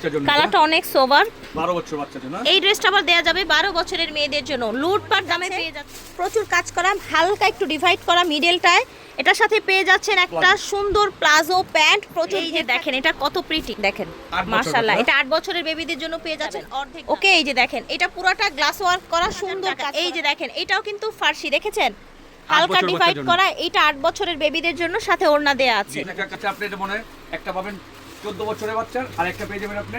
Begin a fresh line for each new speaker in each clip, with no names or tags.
বাচ্চার জন্য,
কালারটা অনেক সোবার।
12 বছর বাচ্চার জন্য।
এই ড্রেসটা আবার দেয়া যাবে 12 বছরের মেয়েদের জন্য, লুটপাট দামে পেয়ে যাচ্ছে। প্রচুর কাজ করা, হালকা একটু ডিভাইড করা মিডলটায়। এটার সাথে পেয়ে যাচ্ছেন একটা সুন্দর প্লাজো প্যান্ট। প্রচুর, এই যে দেখেন এটা কত প্রিটি, দেখেন মাশাআল্লাহ। এটা 8 বছরের বেবিদের জন্য পেয়ে যাচ্ছেন অর্ধেক। ওকে, এই যে দেখেন এটা পুরোটা গ্লাস ওয়ার্ক করা সুন্দর কাজ। এই যে দেখেন এটাও কিন্তু ফার্সি, দেখেছেন হালকা ডিভাইড করা। এটা 8 বছরের বেবিদের জন্য, সাথে ওড়না দেয়া আছে।
এটা কাছে আপনি এটা মনে একটা পাবেন 14 বছরের বাচ্চার, আর একটা পেয়ে যাবেন আপনি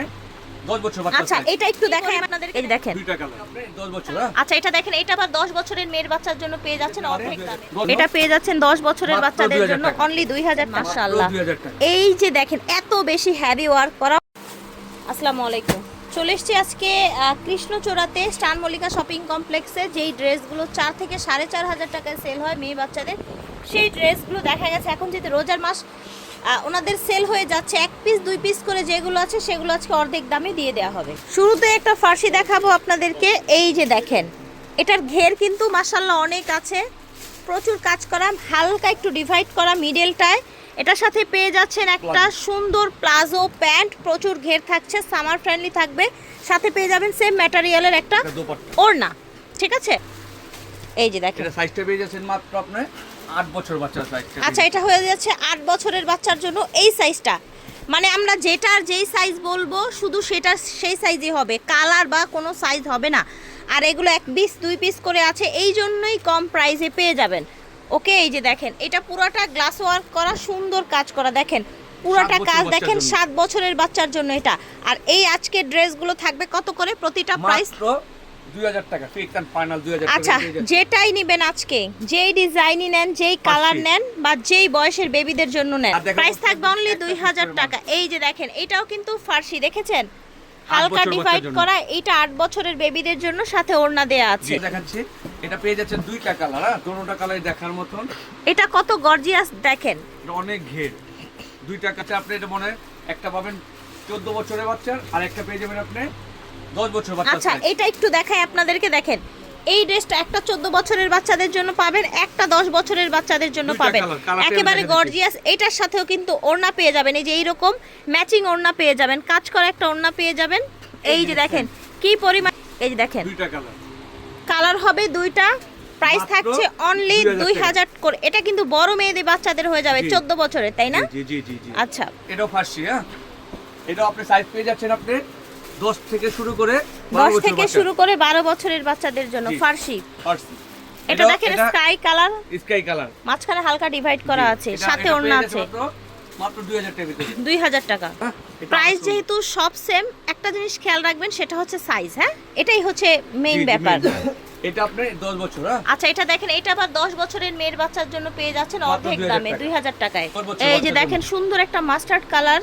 10 বছর বাচ্চা।
আচ্ছা, এটা একটু দেখাই আপনাদেরকে। এই দেখেন
দুইটা কালার আপনি 10 বছর।
আচ্ছা, এটা দেখেন এটা আবার 10 বছরের মেয়ের বাচ্চার জন্য পেয়ে যাচ্ছেন অর্ধেক দামে। এটা পেয়ে যাচ্ছেন 10 বছরের বাচ্চাদের জন্য অনলি 2000 টাকা। মাশাআল্লাহ, এই যে দেখেন এত বেশি হেভি ওয়ার্ক করা। আসসালামু আলাইকুম, চলে এসেছি আজকে কৃষ্ণচূড়াতে স্টার মল্লিকা শপিং কমপ্লেক্সে। যেই ড্রেসগুলো 4 থেকে 4500 টাকায় সেল হয় মেয়ে বাচ্চাদের, সেই ড্রেসগুলো দেখা গেছে এখন যেহেতু রোজার মাস ওনাদের সেল হয়ে যাচ্ছে। 1 পিস 2 পিস করে যেগুলো আছে সেগুলো আজকে অর্ধেক দামে দিয়ে দেওয়া হবে। শুরুতে একটা ফার্সি দেখাবো আপনাদেরকে। এই যে দেখেন এটার ঘের কিন্তু মাশাআল্লাহ অনেক আছে, প্রচুর কাজ করা, হালকা একটু ডিভাইড করা মিডলটায়। এটার সাথে পেয়ে যাচ্ছেন একটা সুন্দর প্লাজো প্যান্ট, প্রচুর ঘের থাকছে, সামার ফ্রেন্ডলি থাকবে। সাথে পেয়ে যাবেন সেম ম্যাটেরিয়ালের একটা ওড়না, ঠিক আছে। এই যে দেখেন
এটা সাইজটা পেয়ে যাচ্ছেন মাত্র আপনি 8 বছর বাচ্চার সাইজ।
আচ্ছা, এটা হয়ে যাচ্ছে 8 বছরের বাচ্চার জন্য এই সাইজটা। মানে আমরা যেটার যেই সাইজ বলবো শুধু সেটা সেই সাইজই হবে, কালার বা কোনো সাইজ হবে না। আর এগুলো 1 পিস 2 পিস করে আছে, এই জন্যই কম প্রাইসে পেয়ে যাবেন। ওকে, এই যে দেখেন এটা পুরোটা গ্লাস ওয়ার্ক করা, সুন্দর কাজ করা, দেখেন পুরোটা কাজ দেখেন। 7 বছরের বাচ্চার জন্য এটা। আর এই আজকের ড্রেসগুলো থাকবে কত করে প্রতিটা প্রাইস?
মাত্র 2000 টাকা, ফিক্স এন্ড ফাইনাল 2000 টাকা।
আচ্ছা, যেটাই নেবেন আজকে, যেই ডিজাইনই নেন, যেই কালার নেন বা যেই বয়সের বেবিদের জন্য নেন, প্রাইস থাকবে অনলি 2000 টাকা। এই যে দেখেন এটাও কিন্তু ফার্সি, দেখেছেন হালকা ডিভাইড করা। এটা 8 বছরের বেবিদের জন্য, সাথে ওড়না দেয়া আছে।
দেখাচ্ছি, এটা পেয়ে যাচ্ছেন দুইটা কালার, দুটোটা কালারই দেখার মতন।
এটা কত গর্জিয়াস দেখেন,
এটা অনেক ঘের। দুইটা কাছে আপনি এটা মনে একটা পাবেন 14 বছরের বাচ্চার, আর একটা পেয়ে যাবেন আপনি 10 বছর বাচ্চা।
আচ্ছা, এটা একটু দেখাই আপনাদেরকে। দেখেন এই ড্রেসটা একটা 14 বছরের বাচ্চাদের জন্য পাবেন, একটা 10 বছরের বাচ্চাদের জন্য পাবেন, একেবারে গর্জিয়াস। এটার সাথেও কিন্তু ওড়না পেয়ে যাবেন, এই যে এইরকম ম্যাচিং ওড়না পেয়ে যাবেন, কাজ করা একটা ওড়না পেয়ে যাবেন। এই যে দেখেন কি পরিমাণ, এই যে দেখেন
দুইটা কালার,
কালার হবে দুইটা। প্রাইস থাকছে অনলি 2000 করে। এটা কিন্তু বড় মেয়েদের বাচ্চাদের হয়ে যাবে 14 বছরের, তাই না?
জি জি জি জি।
আচ্ছা,
এটাও ফার্সি। হ্যাঁ, এটাও আপনি সাইজ পেয়ে যাচ্ছেন আপনি 10 থেকে শুরু করে
12 বছরের বাচ্চাদের জন্য ফার্সি। এটা দেখেন স্কাই কালার, মাঝখানে হালকা ডিভাইড করা আছে, সাথে ওড়না আছে।
মাত্র 2000 টাকা ভিতরে।
2000 টাকা প্রাইস। যেহেতু সব সেম, একটা জিনিস খেয়াল রাখবেন সেটা হচ্ছে সাইজ। হ্যাঁ, এটাই হচ্ছে মেইন ব্যাপার।
এটা আপনি 10 বছর।
আচ্ছা, এটা দেখেন এটা আবার 10 বছরের মেয়ের বাচ্চার জন্য পেয়ে যাচ্ছেন অর্ধেক দামে 2000 টাকায়। এই যে দেখেন সুন্দর একটা মাস্টার্ড কালার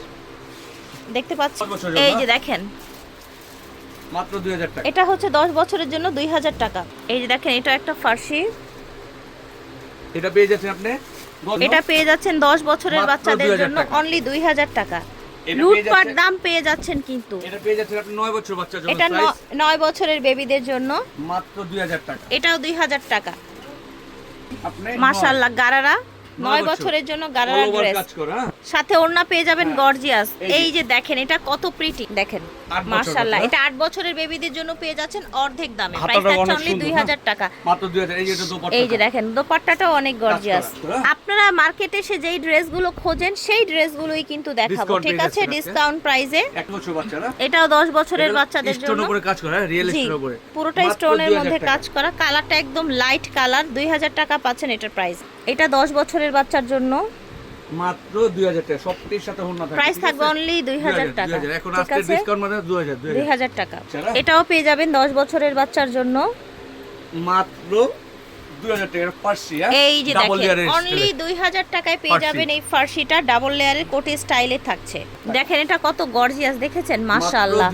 দেখতে পাচ্ছেন। এই যে দেখেন
মাত্র 2000 টাকা।
এটা হচ্ছে 10 বছরের জন্য 2000 টাকা। এই যে দেখেন এটা একটা ফার্সি,
এটা পেয়ে যাচ্ছেন আপনি,
এটা পেয়ে যাচ্ছেন 10 বছরের বাচ্চাদের জন্য অনলি 2000 টাকা। লুটপাট দাম পেয়ে যাচ্ছেন কিন্তু।
এটা পেয়ে যাচ্ছেন আপনি 9 বছর বাচ্চার জন্য,
এটা 9 বছরের বেবিদের জন্য
মাত্র 2000 টাকা।
এটাও 2000 টাকা।
আপনি
মাশাআল্লাহ, গারারা 9 বছরের জন্য গারারা ড্রেস, সাথে ওড়না পেয়ে যাবেন গর্জিয়াস। এই যে দেখেন এটা কত প্রিটি, দেখেন মাশাআল্লাহ। এটা 8 বছরের বেবিদের জন্য পেয়ে যাচ্ছেন অর্ধেক দামে। প্রাইস থাকছে অনলি 2000 টাকা,
মাত্র 2000। এই যে দোপাট্টা,
এই যে দেখেন দোপাট্টাটাও অনেক গর্জিয়াস। আপনারা মার্কেটে এসে যেই ড্রেসগুলো খোঁজেন সেই ড্রেসগুলোই কিন্তু দেখাবো, ঠিক আছে, ডিসকাউন্ট প্রাইসে।
1 বছর বাচ্চারা,
এটাও 10 বছরের বাচ্চাদের জন্য।
স্টোনের উপরে কাজ করা, রিয়েল স্টোনের উপরে,
পুরোটা স্টোনের মধ্যে কাজ করা। কালারটা একদম লাইট কালার। 2000 টাকা পাচ্ছেন এটার প্রাইস। এটা 10 বছরের বাচ্চার জন্য
মাত্র 2000 টাকা। সবটির সাথে ওড়না থাকবে,
প্রাইস থাকবে অনলি 2000 টাকা।
এখন আজকে ডিসকাউন্ট মানে
2000 টাকা। এটাও পেয়ে যাবেন 10 বছরের বাচ্চার জন্য
মাত্র 2000 টাকা ফার্সি।
এই যে দেখেন অনলি 2000 টাকায় পেয়ে যাবেন এই ফার্সিটা, ডাবল লেয়ারের কোটি স্টাইলে থাকছে। দেখেন এটা কত গর্জিয়াস, দেখেছেন মাশাআল্লাহ।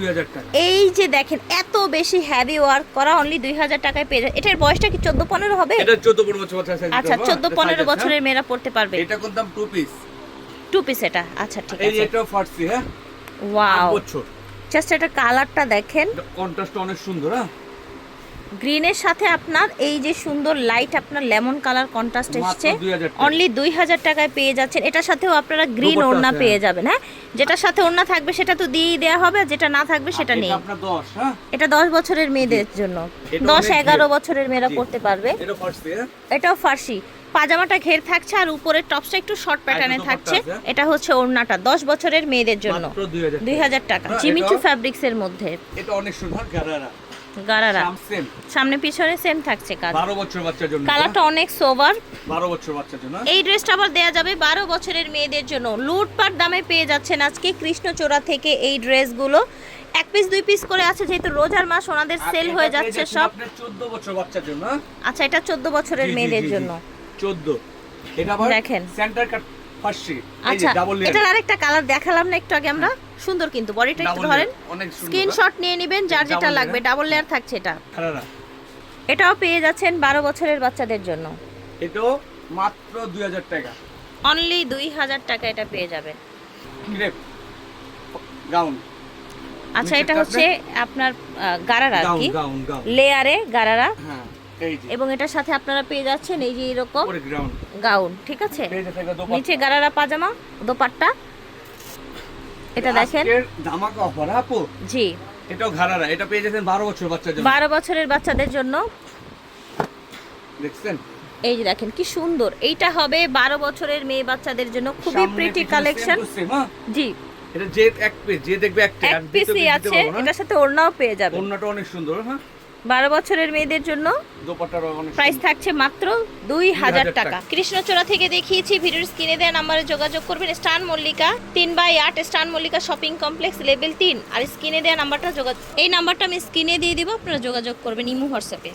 এই যে দেখেন এত বেশি হেভি ওয়ার্ক করা, অনলি 2000 টাকায় পেয়ে যাবেন। এটার বয়সটা কি 14-15 হবে?
এটা 14-15 বছর বাচ্চা সাইজ।
আচ্ছা, 14-15 বছরের মেয়েরা পড়তে পারবে।
এটা কোন দাম? 2 পিস।
2 পিস এটা, আচ্ছা ঠিক আছে।
এই এটা ফার্সি। হ্যাঁ,
ওয়াও,
8 বছর।
জাস্ট এটা কালারটা দেখেন,
কন্ট্রাস্ট অনেক সুন্দর। হ্যাঁ,
গ্রিনের সাথে আপনার এই যে সুন্দর লাইট আপনার লেমন কালার কন্ট্রাস্ট এসেছে,
মাত্র 2000 টাকা।
অনলি 2000 টাকায় পেয়ে যাচ্ছেন। এটার সাথেও আপনারা গ্রিন
দুপাট্টা
ওড়না
আছে,
পেয়ে যাবেন। হ্যাঁ, যেটার সাথে ওড়না থাকবে সেটা তো দিয়েই দেওয়া হবে, আর যেটা না থাকবে সেটা
এটা
নেই।
আপনার 10, হ্যাঁ
এটা 10 বছরের মেয়েদের জন্য,
এটা
10-11
অনেক
বছরের মেয়েরা
জি।
পড়তে পারবে।
এটা ফার্স্টে, হ্যাঁ
এটাও ফার্সি, পাজামাটা ঘের থাকছে আর উপরের টপসটা একটু শর্ট প্যাটার্নে
দুপাট্টা
থাকছে।
আছে।
এটা হচ্ছে ওড়নাটা 10 বছরের মেয়েদের জন্য,
মাত্র 2000
2000 টাকা।
হ্যাঁ,
জিমিচু
এটাও-
ফ্যাব্রিক্সের মধ্যে
এটা অনেক সুন্দর গারারা
গারারা,
সেম
সামনে পিছনে সেম থাকছে কাজ।
12 বছর বাচ্চার জন্য,
কালারটা অনেক সোবার।
12 বছর বাচ্চার জন্য।
এই ড্রেসটা আবার দেয়া যাবে 12 বছরের মেয়েদের জন্য। লুটপাট দামে পেয়ে যাচ্ছেন আজকে কৃষ্ণচূড়া থেকে এই ড্রেসগুলো। এক পিস 2 পিস করে আছে, যেহেতু রোজার মাস ওনাদের
আর
সেল
এটা
হয়ে
পেয়ে
যাচ্ছে
যাচ্ছেন
সব।
আপনার 14 বছর বাচ্চার জন্য, হ্যাঁ?
আচ্ছা, এটা 14 বছরের
জি, জি,
মেয়েদের
জি, জি।
জন্য।
14 এটা আবার
দেখেন।
সেন্টার কাট ফার্সি, এই যে
আচ্ছা,
ডাবল লেয়ার,
এটার আরেকটা কালার দেখালাম না একটু আগে আমরা, সুন্দর কিন্তু বডিটা একটু
ডাবল
ধরেন,
লেয়ার, অনেক সুন্দর।
স্ক্রিনশট নিয়ে নেবেন যার যেটা
ডাবল
লাগবে।
লেয়ার,
ডাবল লেয়ার থাকছে এটা।
গারারা
এটাও পেয়ে যাচ্ছেন 12 বছরের বাচ্চাদের জন্য,
এটাও মাত্র 2000 টাকা।
অনলি 2000 টাকা এটা পেয়ে যাবেন।
ক্রেপ গাউন,
আচ্ছা,
নিচেরটা
এটা হচ্ছে আপনার গারারা আর
গাউন
কি,
গাউন গাউন,
লেয়ারে গারারা।
হ্যাঁ এই যে
এবং এটার সাথে আপনারা পেয়ে যাচ্ছেন এই যে এরকম
পরে গ্রাউন্ড
গাউন, ঠিক আছে।
পেজে থেকে
নিচে গারারা পাজামা, দোপাট্টা। এটা দেখেন,
আজকের ধামাকা অফার আপু,
জি,
এটাও ঘাড়ারা, এটা পেয়ে যাচ্ছেন 12 বছর বাচ্চার জন্য,
12 বছরের বাচ্চাদের জন্য।
দেখছেন
এই যে দেখেন কি সুন্দর, এইটা হবে 12 বছরের মেয়ে বাচ্চাদের জন্য, খুবই
সামনে
প্রিটি
পিছনে
কালেকশন।
same to same, হ্যাঁ?
জি,
এটা যে এক পেজ, যে দেখবে একটা
এক পিসই আছে, এটার সাথে ওড়নাও পেয়ে যাবেন।
ওন্নাটা অনেক সুন্দর, হ্যাঁ
12 বছরের মেয়েদের জন্য
দোপাট্টাটা অনেক
প্রাইস
সুন্দর।
থাকছে মাত্র 2000
টাকা।
টাকা। কৃষ্ণচূড়া থেকে দেখিয়েছি, ভিডিওর স্ক্রিনে দেওয়া নাম্বারে যোগাযোগ করবেন। স্টান মল্লিকা 3/8 স্টান মল্লিকা শপিং কমপ্লেক্স লেভেল 3, আর স্ক্রিনে দেওয়া নাম্বারটা এই নাম্বারটা আমি স্ক্রিনে দিয়ে দিব, আপনারা যোগাযোগ করবেন ইমো হোয়াটসঅ্যাপে।